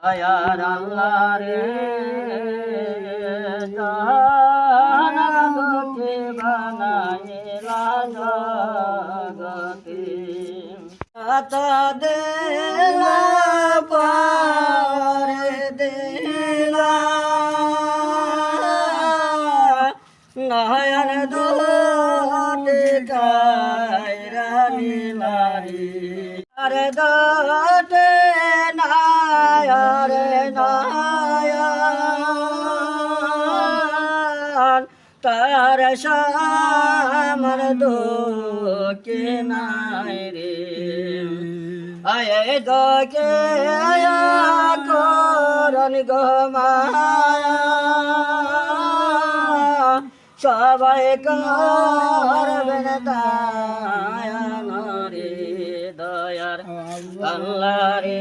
দয়ার আল্লাহ রে জগতে বানাইলা জগতে আত দেলা পারে দেলা নয়ন দুটি কায়রা নীলারি আরে দোটে নায়ারে নায়ান তার সামর দোকে নাই রে আয়ে দোকে করন গো মায়া সবাই করবেন দয়ার আল্লাহ রে